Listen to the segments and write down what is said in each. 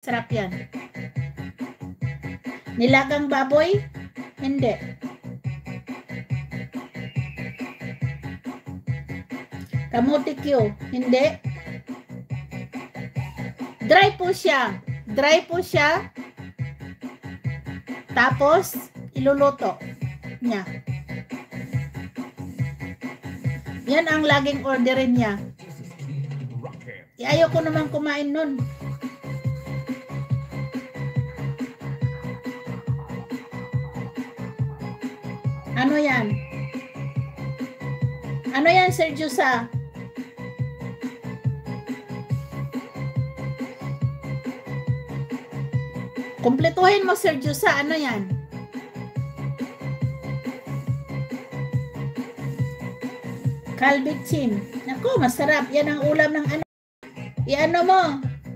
Sarap yan. Nilagang baboy? Hindi. Kamuti Q? Hindi. Dry po siya. Dry po siya. Tapos, iluluto niya. Yan ang laging orderin niya. Ayaw ko naman kumain nun. Ano yan? Ano yan, Sir Jusa? Kumpletuhin mo, Sir Jusa. Ano yan? Kalbitsin. Naku, masarap. Yan ang ulam ng ano. I-ano mo.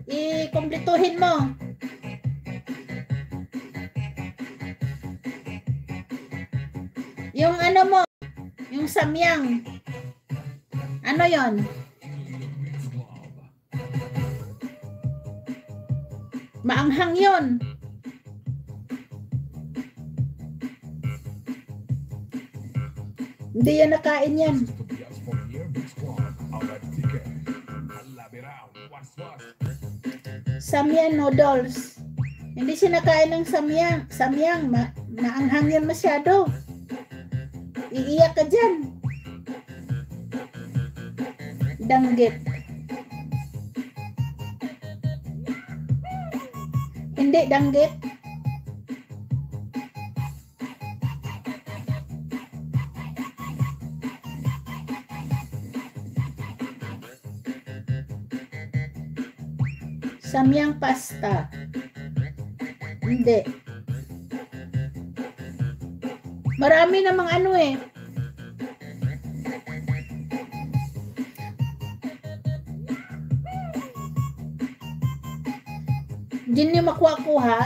I-kumpletuhin mo. Yung ano mo. Yung samyang. Ano yon? Maanghang yon. Hindi yan nakain yan. Samyang noodles. Hindi siya nakain ng samyang. Samyang. Maanghang yan masyado. Iiyak ka dyan. Danggit. Hindi, danggit. Samyang pasta. Hindi. Marami namang ano eh. Hindi niyo makuha-kuha.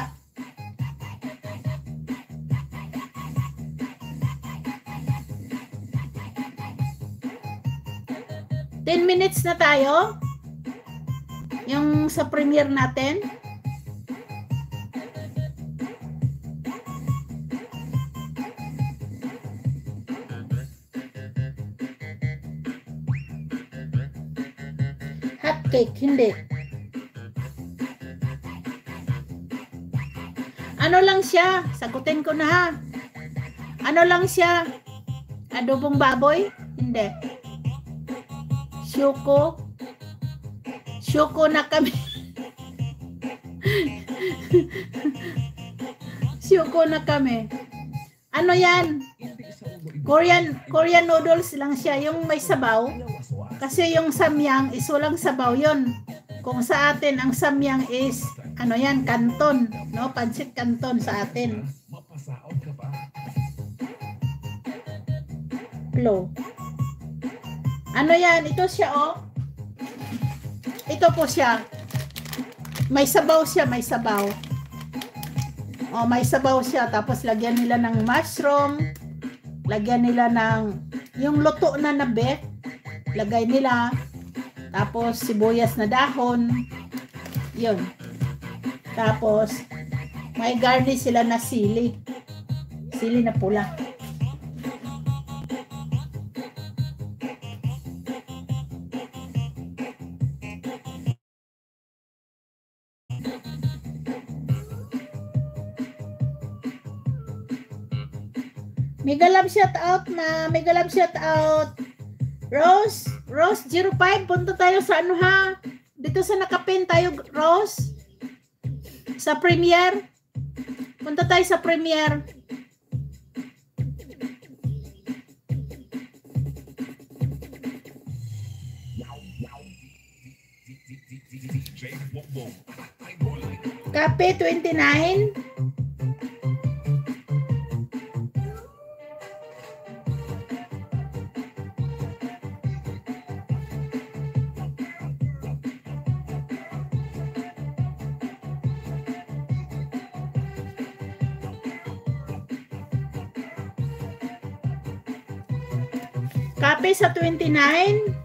Ten minutes na tayo. Yung sa premiere natin. Hot cake, hindi. Ano lang siya? Sagutin ko na ha. Ano lang siya? Adobong baboy? Hindi. Syuko. Syuko na kami. Syuko na kami. Ano yan? Korean noodles lang siya. Yung may sabaw. Kasi yung samyang is walang sabaw yon. Kung sa atin, ang samyang is ano yan, kanton, no? Pansit kanton sa atin. Klo. Ano yan? Ito siya, oh. Ito po siya. May sabaw siya, may sabaw. Oh, may sabaw siya. Tapos lagyan nila ng mushroom. Lagyan nila ng yung luto na nabe. Lagay nila. Tapos sibuyas na dahon. Yun. Tapos, may garnish sila na sili. Sili na pula. Mega love shout out na. Mega love shout out. Rose 05. Punta tayo sa ano ha? Dito sa nakapin tayo, Rose. Sa premiere. Punta tayo sa premiere. Kape 29. Kape sa 29.